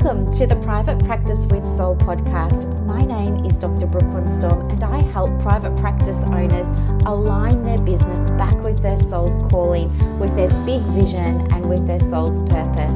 Welcome to the Private Practice with Soul podcast. My name is Dr. Storme, and I help private practice owners align their business back with their soul's calling, with their big vision and with their soul's purpose.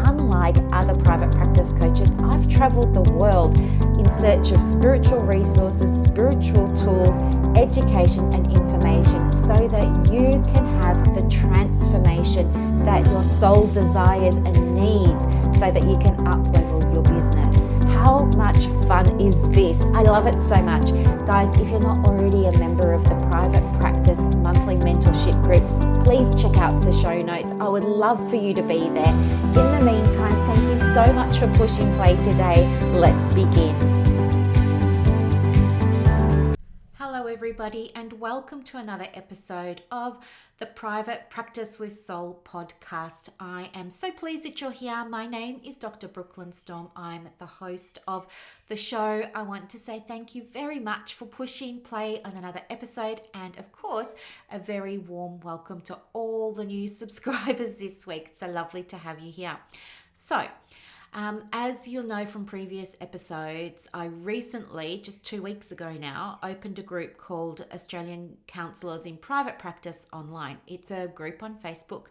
Unlike other private practice coaches, I've traveled the world in search of spiritual resources, spiritual tools, education and information so that you can have the transformation that your soul desires and needs so that you can up-level your business. How much fun is this? I love it so much. Guys, if you're not already a member of the Private Practice Monthly Mentorship Group, please check out the show notes. I would love for you to be there. In the meantime, thank you so much for pushing play today. Let's begin. Hello everybody, and welcome to another episode of the Private Practice with Soul podcast. I am so pleased that you're here. My name is Dr. Storme. I'm the host of the show. I want to say thank you very much for pushing play on another episode, and of course, a very warm welcome to all the new subscribers this week. It's so lovely to have you here. So, as you'll know from previous episodes, I recently, just 2 weeks ago now, opened a group called Australian Counsellors in Private Practice Online. It's a group on Facebook.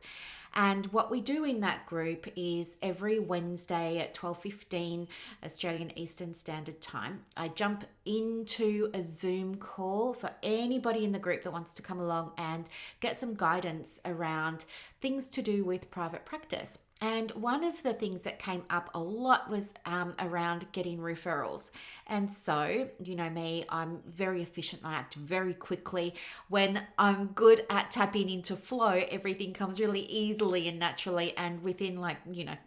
And what we do in that group is every Wednesday at 12:15 Australian Eastern Standard Time, I jump into a Zoom call for anybody in the group that wants to come along and get some guidance around things to do with private practice. And one of the things that came up a lot was around getting referrals. And so, you know me, I'm very efficient. I act very quickly. When I'm good at tapping into flow, everything comes really easily and naturally. And within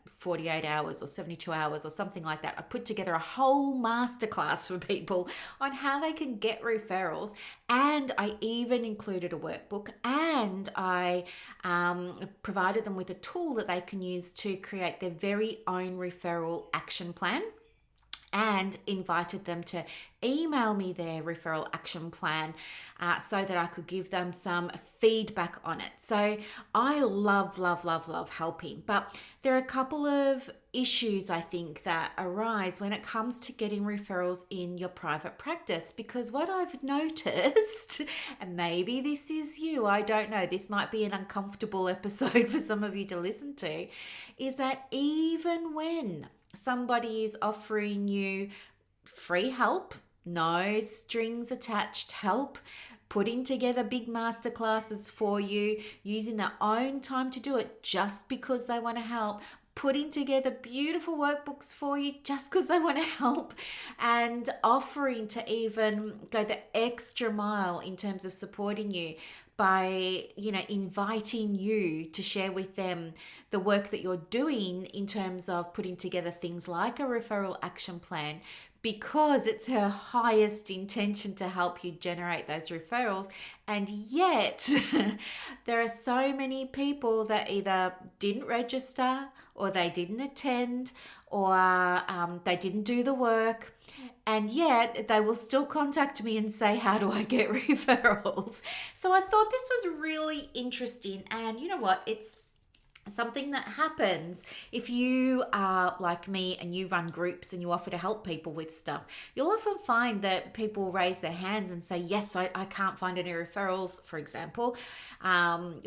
48 hours or 72 hours or something like that, I put together a whole masterclass for people on how they can get referrals. And I even included a workbook, and I provided them with a tool that they can use to create their very own referral action plan, and invited them to email me their referral action plan so that I could give them some feedback on it. So I love helping, but there are a couple of issues I think that arise when it comes to getting referrals in your private practice, because what I've noticed, and maybe this is you, I don't know, this might be an uncomfortable episode for some of you to listen to, is that even when somebody is offering you free help, no strings attached help, putting together big masterclasses for you, using their own time to do it just because they want to help, putting together beautiful workbooks for you just because they want to help, and offering to even go the extra mile in terms of supporting you by, inviting you to share with them the work that you're doing in terms of putting together things like a referral action plan, because it's her highest intention to help you generate those referrals. And yet there are so many people that either didn't register, or they didn't attend, or they didn't do the work, and yet they will still contact me and say, how do I get referrals? So I thought this was really interesting. And you know what? It's something that happens if you are like me and you run groups and you offer to help people with stuff. You'll often find that people raise their hands and say, yes, I can't find any referrals, for example, and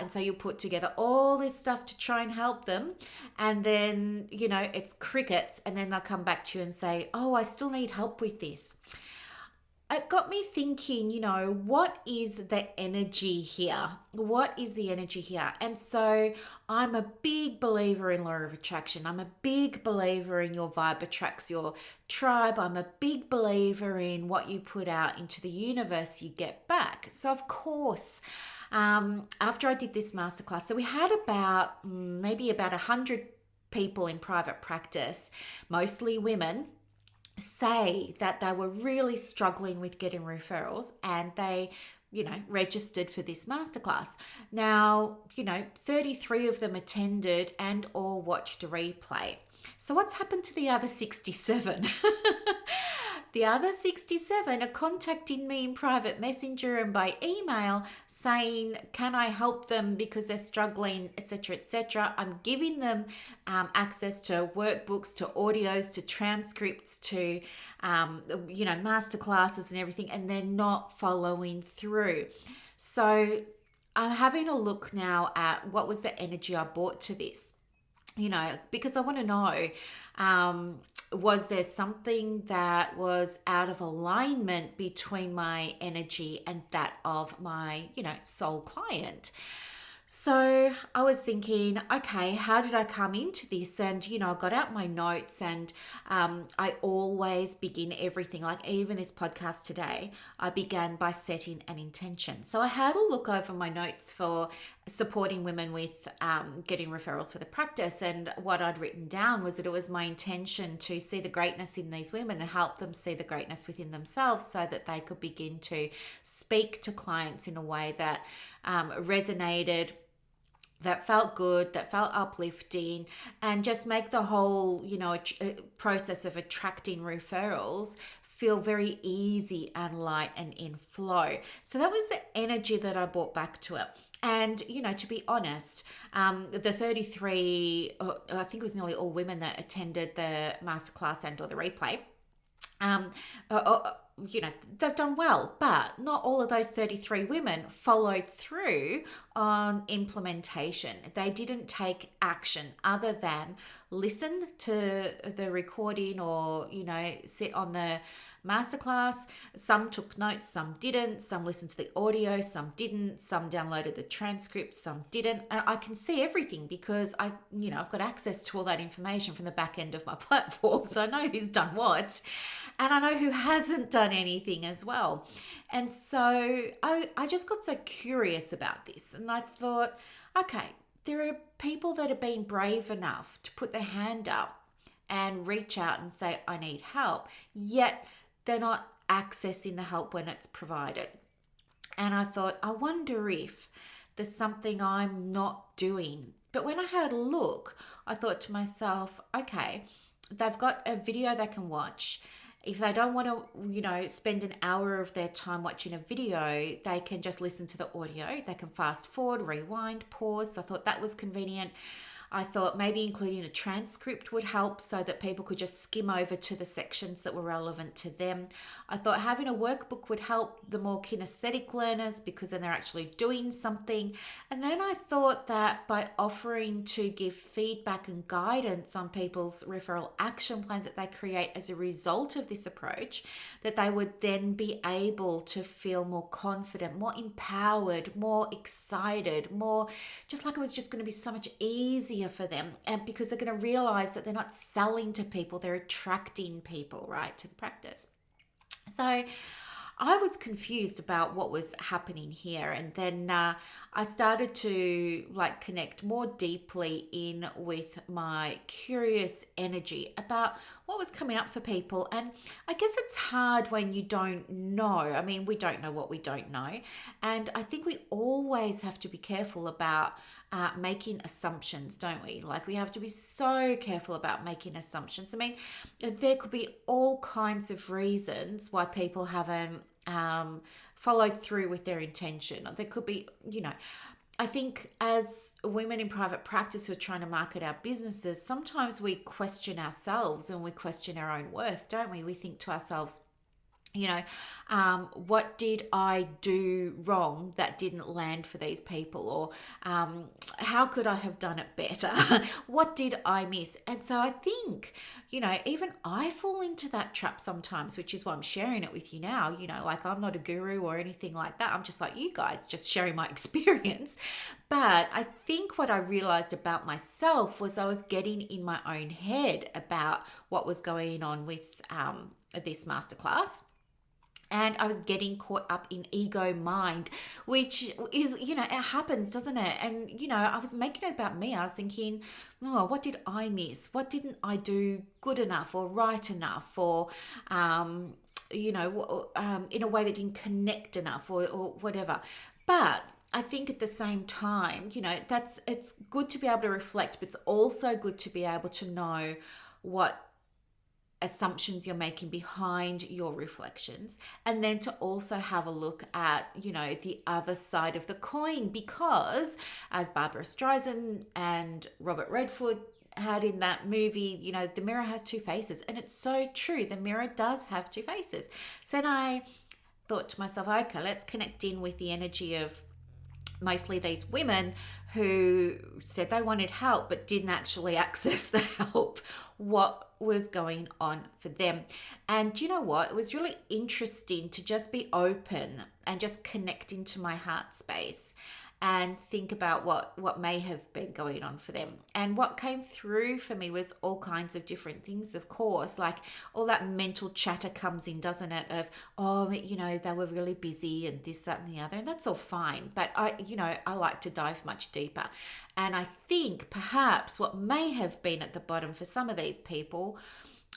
so you put together all this stuff to try and help them, and then it's crickets, and then they'll come back to you and say, oh, I still need help with this. It got me thinking, what is the energy here? What is the energy here? And so I'm a big believer in law of attraction. I'm a big believer in your vibe attracts your tribe. I'm a big believer in what you put out into the universe, you get back. So of course, after I did this masterclass, so we had maybe about 100 people in private practice, mostly women, say that they were really struggling with getting referrals, and they registered for this masterclass. Now, 33 of them attended and all watched a replay. So what's happened to the other 67? The other 67 are contacting me in private messenger and by email saying, can I help them because they're struggling, etc., etc. I'm giving them access to workbooks, to audios, to transcripts, to, masterclasses and everything, and they're not following through. So I'm having a look now at what was the energy I brought to this, because I want to know, was there something that was out of alignment between my energy and that of my, soul client? So I was thinking, okay, how did I come into this? And, I got out my notes, and I always begin everything, like even this podcast today, I began by setting an intention. So I had a look over my notes for supporting women with getting referrals for the practice. And what I'd written down was that it was my intention to see the greatness in these women and help them see the greatness within themselves so that they could begin to speak to clients in a way that resonated, that felt good, that felt uplifting, and just make the whole, process of attracting referrals feel very easy and light and in flow. So that was the energy that I brought back to it. And, to be honest, the 33, I think it was nearly all women that attended the masterclass and or the replay, they've done well, but not all of those 33 women followed through on implementation. They didn't take action other than listen to the recording or, sit on the masterclass. Some took notes, some didn't, some listened to the audio, some didn't, some downloaded the transcript, some didn't. And I can see everything because I've got access to all that information from the back end of my platform. So I know who's done what, and I know who hasn't done anything as well. And so I just got so curious about this, and I thought, okay, there are people that have been brave enough to put their hand up and reach out and say, I need help, yet they're not accessing the help when it's provided. And I thought, I wonder if there's something I'm not doing. But when I had a look, I thought to myself, okay, they've got a video they can watch. If they don't want to, spend an hour of their time watching a video, they can just listen to the audio. They can fast forward, rewind, pause. So I thought that was convenient. I thought maybe including a transcript would help so that people could just skim over to the sections that were relevant to them. I thought having a workbook would help the more kinesthetic learners because then they're actually doing something. And then I thought that by offering to give feedback and guidance on people's referral action plans that they create as a result of this approach, that they would then be able to feel more confident, more empowered, more excited, more just like it was just going to be so much easier for them, and because they're going to realize that they're not selling to people, they're attracting people, right, to the practice. So I was confused about what was happening here, and then I started to connect more deeply in with my curious energy about what was coming up for people. And I guess it's hard when you don't know. I mean, we don't know what we don't know, and I think we always have to be careful about making assumptions, don't we? We have to be so careful about making assumptions. I mean, there could be all kinds of reasons why people haven't followed through with their intention. There could be, I think as women in private practice who are trying to market our businesses, sometimes we question ourselves and we question our own worth, don't we? We think to ourselves, what did I do wrong that didn't land for these people? Or how could I have done it better? What did I miss? And so I think, even I fall into that trap sometimes, which is why I'm sharing it with you now. I'm not a guru or anything like that. I'm just like you guys, just sharing my experience. But I think what I realized about myself was I was getting in my own head about what was going on with this masterclass. And I was getting caught up in ego mind, which is, it happens, doesn't it? And, I was making it about me. I was thinking, oh, what did I miss? What didn't I do good enough or right enough or, in a way that didn't connect enough or whatever. But I think at the same time, it's good to be able to reflect, but it's also good to be able to know what assumptions you're making behind your reflections, and then to also have a look at, the other side of the coin, because as Barbara Streisand and Robert Redford had in that movie, the mirror has two faces, and it's so true. The mirror does have two faces. So then I thought to myself, okay, let's connect in with the energy of mostly these women who said they wanted help but didn't actually access the help. What was going on for them? And you know what? It was really interesting to just be open and just connect into my heart space and think about what may have been going on for them. And what came through for me was all kinds of different things, of course, like all that mental chatter comes in, doesn't it? Of, they were really busy and this, that, and the other. And that's all fine. But I like to dive much deeper. And I think perhaps what may have been at the bottom for some of these people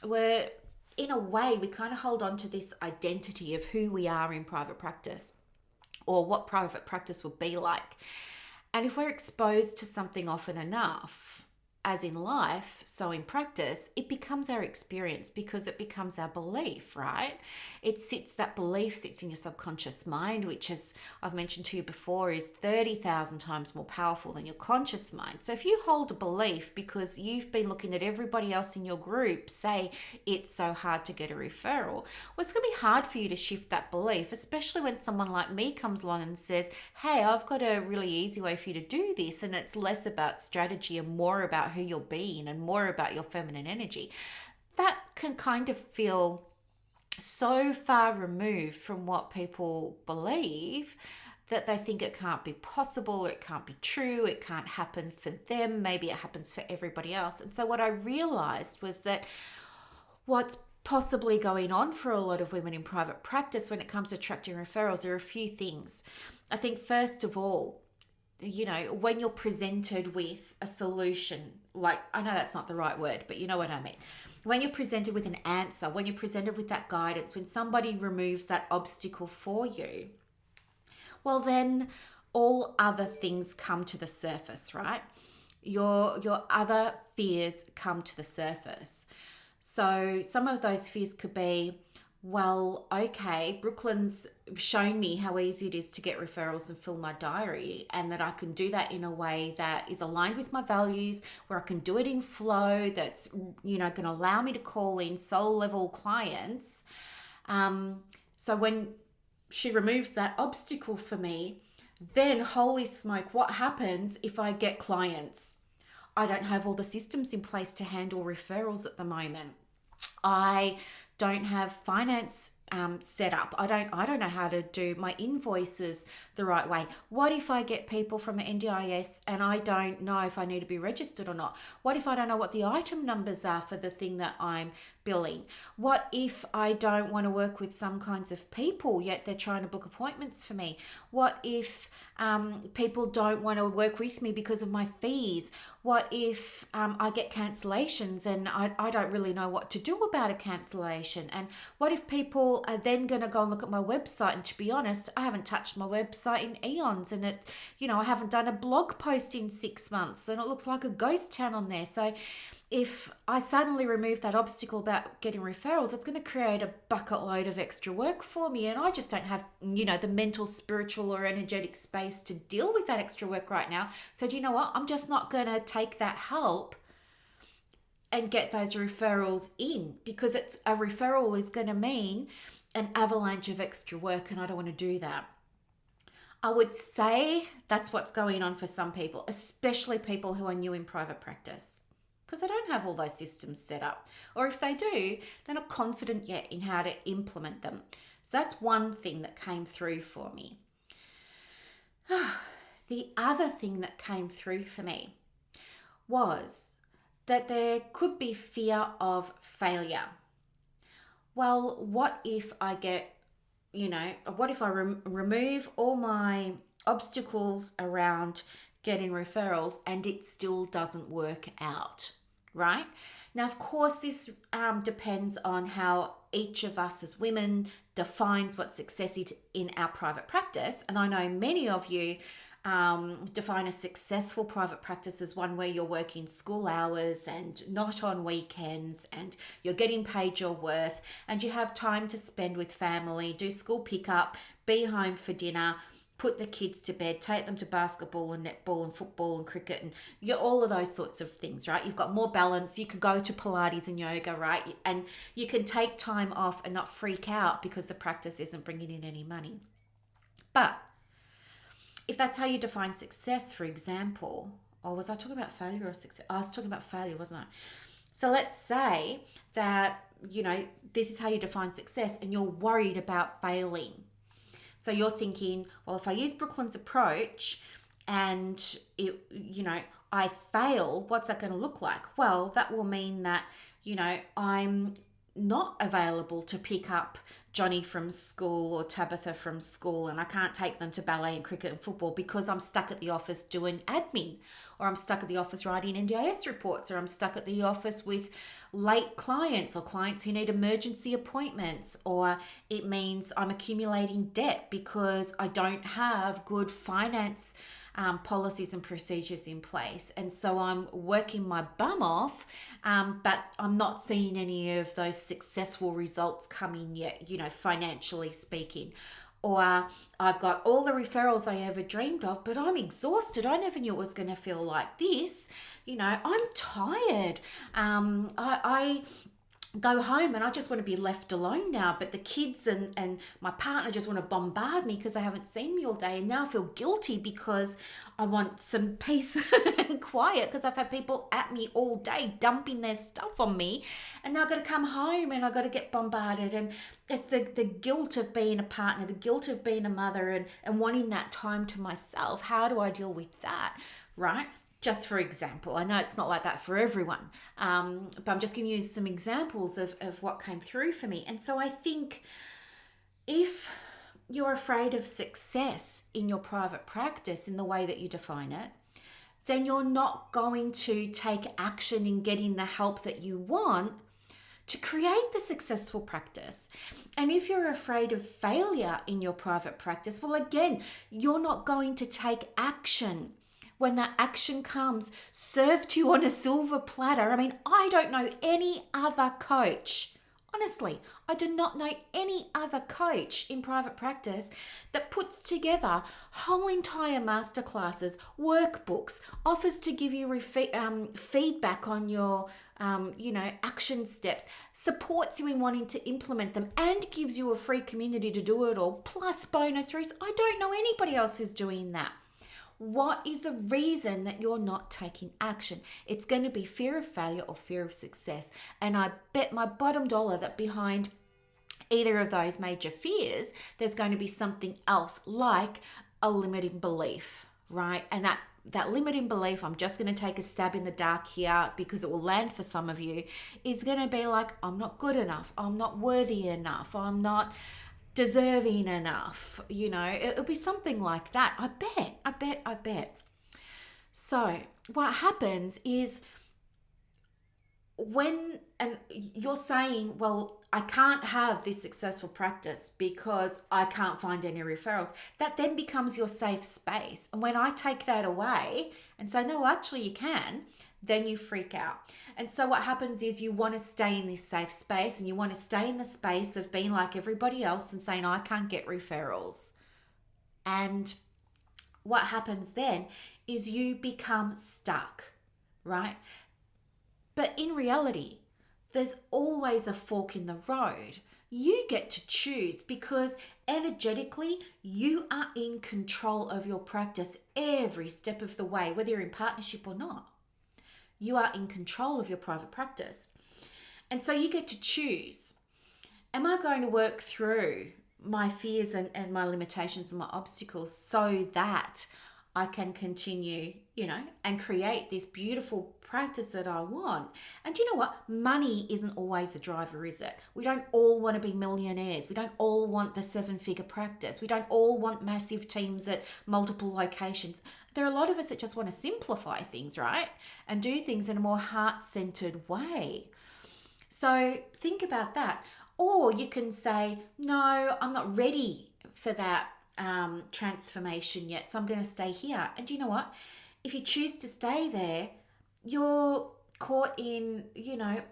were, in a way, we kind of hold on to this identity of who we are in private practice, or what private practice would be like. And if we're exposed to something often enough, as in life, so in practice, it becomes our experience, because it becomes our belief, right? That belief sits in your subconscious mind, which, as I've mentioned to you before, is 30,000 times more powerful than your conscious mind. So if you hold a belief because you've been looking at everybody else in your group say it's so hard to get a referral, well, it's going to be hard for you to shift that belief, especially when someone like me comes along and says, hey, I've got a really easy way for you to do this, and it's less about strategy and more about who you're being and more about your feminine energy. That can kind of feel so far removed from what people believe that they think it can't be possible, it can't be true, it can't happen for them, maybe it happens for everybody else. And so what I realized was that what's possibly going on for a lot of women in private practice when it comes to attracting referrals, there are a few things. I think first of all, when you're presented with a solution, like, I know that's not the right word, but you know what I mean. When you're presented with an answer, when you're presented with that guidance, when somebody removes that obstacle for you, well, then all other things come to the surface, right? Your other fears come to the surface. So some of those fears could be, well, okay, Brooklyn's shown me how easy it is to get referrals and fill my diary, and that I can do that in a way that is aligned with my values, where I can do it in flow, that's, going to allow me to call in soul level clients. So when she removes that obstacle for me, then holy smoke, what happens if I get clients? I don't have all the systems in place to handle referrals at the moment. I don't have finance set up. I don't know how to do my invoices the right way. What if I get people from an NDIS and I don't know if I need to be registered or not? What if I don't know what the item numbers are for the thing that I'm billing? What if I don't want to work with some kinds of people, yet they're trying to book appointments for me? What if people don't want to work with me because of my fees? What if I get cancellations and I don't really know what to do about a cancellation? And what if people are then going to go and look at my website, and to be honest, I haven't touched my website in eons, and I haven't done a blog post in 6 months, and it looks like a ghost town on there. So if I suddenly remove that obstacle about getting referrals, it's going to create a bucket load of extra work for me, and I just don't have, the mental, spiritual, or energetic space to deal with that extra work right now. So do you know what? I'm just not going to take that help and get those referrals in, because a referral is going to mean an avalanche of extra work, and I don't want to do that. I would say that's what's going on for some people, especially people who are new in private practice, because they don't have all those systems set up. Or if they do, they're not confident yet in how to implement them. So that's one thing that came through for me. The other thing that came through for me was that there could be fear of failure. Well, what if I get, what if I remove all my obstacles around getting referrals and it still doesn't work out, right? Now, of course, this depends on how each of us as women defines what success is in our private practice. And I know many of you Define a successful private practice as one where you're working school hours and not on weekends, and you're getting paid your worth, and you have time to spend with family, do school pickup, be home for dinner, put the kids to bed, take them to basketball and netball and football and cricket, and all of those sorts of things, right? You've got more balance. You can go to Pilates and yoga, right? And you can take time off and not freak out because the practice isn't bringing in any money. But if that's how you define success, for example, or was I talking about failure or success? I was talking about failure, wasn't I? So let's say that, this is how you define success and you're worried about failing. So you're thinking, well, if I use Brooklyn's approach and I fail, what's that going to look like? Well, that will mean that, I'm not available to pick up Johnny from school or Tabitha from school, and I can't take them to ballet and cricket and football because I'm stuck at the office doing admin, or I'm stuck at the office writing NDIS reports, or I'm stuck at the office with late clients or clients who need emergency appointments, or it means I'm accumulating debt because I don't have good finance policies and procedures in place. And so I'm working my bum off, but I'm not seeing any of those successful results coming yet, financially speaking. Or I've got all the referrals I ever dreamed of, but I'm exhausted. I never knew it was going to feel like this. I'm tired. I go home and I just want to be left alone now, but the kids and my partner just want to bombard me because they haven't seen me all day, and now I feel guilty because I want some peace and quiet because I've had people at me all day dumping their stuff on me, and now I've got to come home and I've got to get bombarded. And it's the guilt of being a partner, the guilt of being a mother, and wanting that time to myself. How do I deal with that, right? Just for example, I know it's not like that for everyone, but I'm just giving you some examples of what came through for me. And so I think if you're afraid of success in your private practice in the way that you define it, then you're not going to take action in getting the help that you want to create the successful practice. And if you're afraid of failure in your private practice, well, again, you're not going to take action when that action comes served to you on a silver platter. I mean, I don't know any other coach. Honestly, I do not know any other coach in private practice that puts together whole entire masterclasses, workbooks, offers to give you feedback on your action steps, supports you in wanting to implement them, and gives you a free community to do it all, plus bonus rates. I don't know anybody else who's doing that. What is the reason that you're not taking action? It's going to be fear of failure or fear of success. And I bet my bottom dollar that behind either of those major fears, there's going to be something else, like a limiting belief, right? And that limiting belief, I'm just going to take a stab in the dark here because it will land for some of you, is going to be like, I'm not good enough. I'm not worthy enough. I'm not deserving enough. It'll be something like that. I bet. So what happens is and you're saying, well, I can't have this successful practice because I can't find any referrals. That then becomes your safe space. And when I take that away and say, no, well, actually you can, then you freak out. And so what happens is you want to stay in this safe space, and you want to stay in the space of being like everybody else and saying, I can't get referrals. And what happens then is you become stuck, right? But in reality, there's always a fork in the road. You get to choose, because energetically, you are in control of your practice every step of the way, whether you're in partnership or not. You are in control of your private practice. And so you get to choose. Am I going to work through my fears and my limitations and my obstacles so that I can continue, and create this beautiful practice that I want? And you know what? Money isn't always the driver, is it? We don't all want to be millionaires. We don't all want the 7-figure practice. We don't all want massive teams at multiple locations. There are a lot of us that just want to simplify things, right? And do things in a more heart-centered way. So think about that. Or you can say, no, I'm not ready for that transformation yet, so I'm going to stay here. And you know what? If you choose to stay there, you're caught in,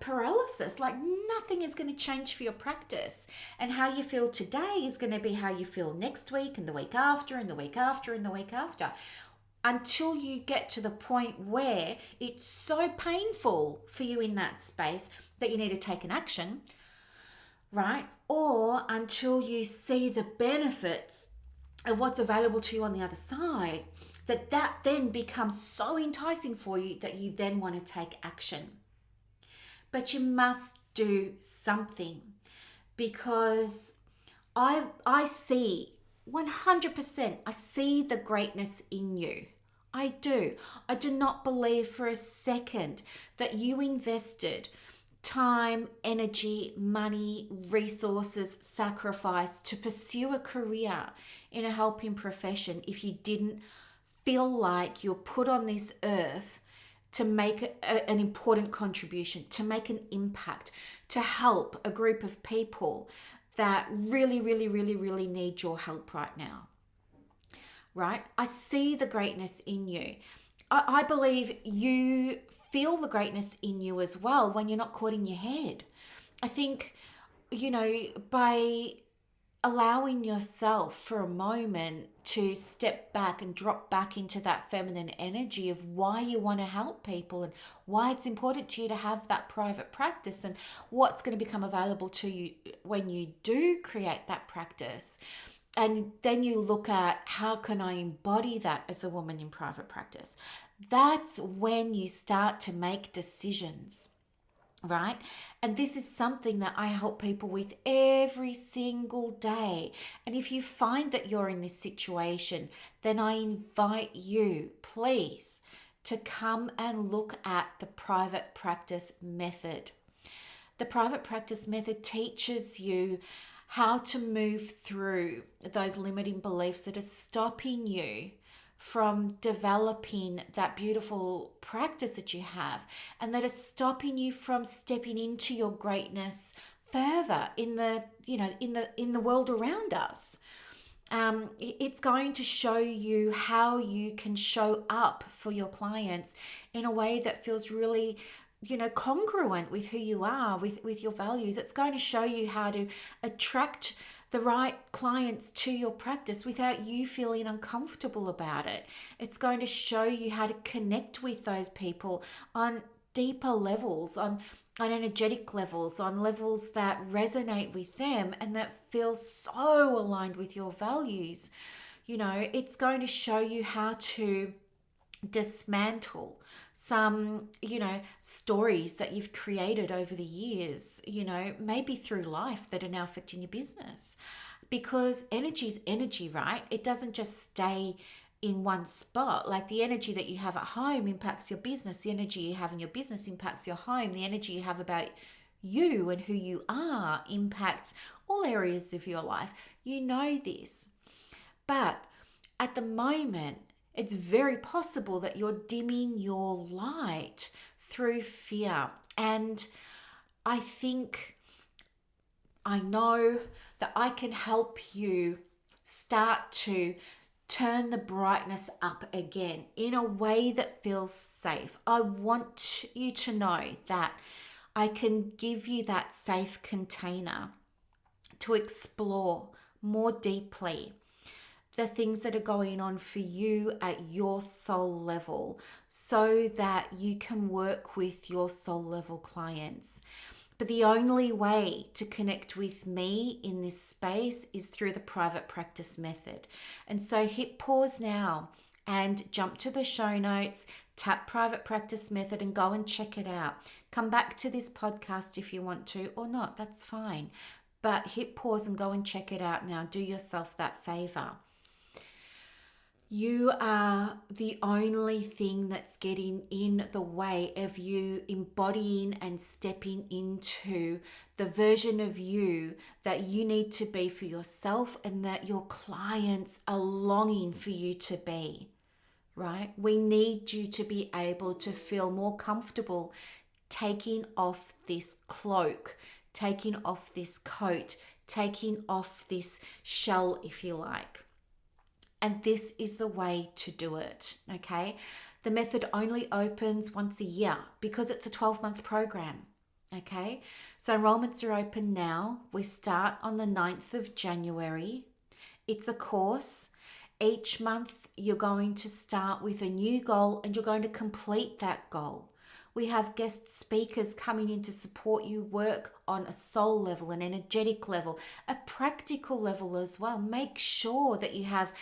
paralysis. Like nothing is going to change for your practice. And how you feel today is going to be how you feel next week and the week after and the week after and the week after. Until you get to the point where it's so painful for you in that space that you need to take an action, right? Or until you see the benefits of what's available to you on the other side, that then becomes so enticing for you that you then want to take action. But you must do something, because I see 100%, I see the greatness in you. I do. I do not believe for a second that you invested time, energy, money, resources, sacrifice to pursue a career in a helping profession if you didn't feel like you're put on this earth to make an important contribution, to make an impact, to help a group of people that really, really, really, really need your help right now. Right? I see the greatness in you. I believe you feel the greatness in you as well when you're not caught in your head. I think, by allowing yourself for a moment to step back and drop back into that feminine energy of why you want to help people and why it's important to you to have that private practice and what's going to become available to you when you do create that practice. And then you look at how can I embody that as a woman in private practice. That's when you start to make decisions, right? And this is something that I help people with every single day. And if you find that you're in this situation, then I invite you, please, to come and look at the private practice method. The private practice method teaches you how to move through those limiting beliefs that are stopping you from developing that beautiful practice that you have, and that are stopping you from stepping into your greatness further in the world around us. It's going to show you how you can show up for your clients in a way that feels really congruent with who you are, with your values. It's going to show you how to attract the right clients to your practice without you feeling uncomfortable about it. It's going to show you how to connect with those people on deeper levels, on energetic levels, on levels that resonate with them and that feel so aligned with your values. It's going to show you how to dismantle some, stories that you've created over the years, maybe through life, that are now affecting your business. Because energy is energy, right? It doesn't just stay in one spot. Like the energy that you have at home impacts your business. The energy you have in your business impacts your home. The energy you have about you and who you are impacts all areas of your life. You know this. But at the moment, it's very possible that you're dimming your light through fear. And I know that I can help you start to turn the brightness up again in a way that feels safe. I want you to know that I can give you that safe container to explore more deeply the things that are going on for you at your soul level, so that you can work with your soul level clients. But the only way to connect with me in this space is through the private practice method. And so hit pause now and jump to the show notes, tap private practice method and go and check it out. Come back to this podcast if you want to, or not, that's fine. But hit pause and go and check it out now. Do yourself that favor. You are the only thing that's getting in the way of you embodying and stepping into the version of you that you need to be for yourself and that your clients are longing for you to be, right? We need you to be able to feel more comfortable taking off this cloak, taking off this coat, taking off this shell, if you like. And this is the way to do it, okay? The method only opens once a year because it's a 12-month program, okay? So enrollments are open now. We start on the 9th of January. It's a course. Each month you're going to start with a new goal and you're going to complete that goal. We have guest speakers coming in to support you work on a soul level, an energetic level, a practical level as well. Make sure that you have,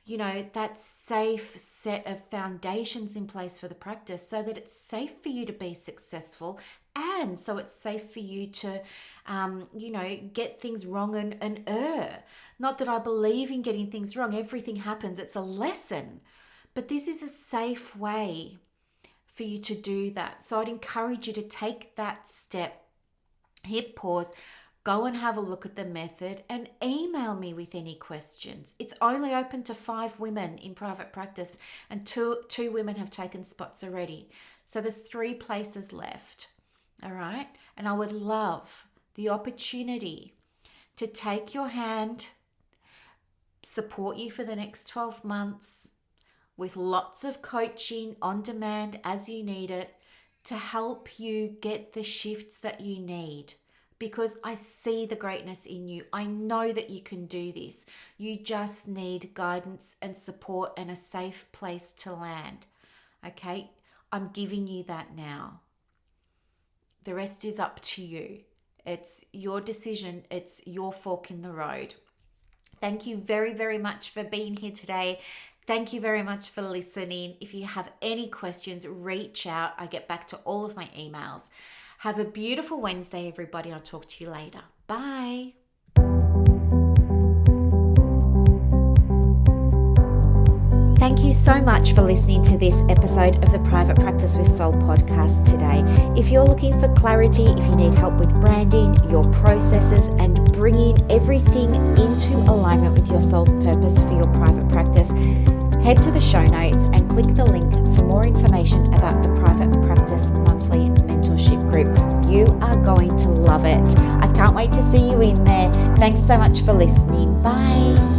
that safe set of foundations in place for the practice so that it's safe for you to be successful, and so it's safe for you to, get things wrong and err. Not that I believe in getting things wrong. Everything happens. It's a lesson. But this is a safe way for you to do that. So I'd encourage you to take that step, hit pause, go and have a look at the method and email me with any questions. It's only open to 5 women in private practice, and two women have taken spots already. So there's 3 places left. All right. And I would love the opportunity to take your hand, support you for the next 12 months with lots of coaching on demand as you need it to help you get the shifts that you need. Because I see the greatness in you. I know that you can do this. You just need guidance and support and a safe place to land. Okay? I'm giving you that now. The rest is up to you. It's your decision. It's your fork in the road. Thank you very, very much for being here today. Thank you very much for listening. If you have any questions, reach out. I get back to all of my emails. Have a beautiful Wednesday, everybody. I'll talk to you later. Bye. Thank you so much for listening to this episode of the Private Practice with Soul podcast today. If you're looking for clarity, if you need help with branding, your processes, and bringing everything into alignment with your soul's purpose for your private practice, head to the show notes and click the link for more information about the Private Practice Monthly Mentorship Group. You are going to love it. I can't wait to see you in there. Thanks so much for listening. Bye.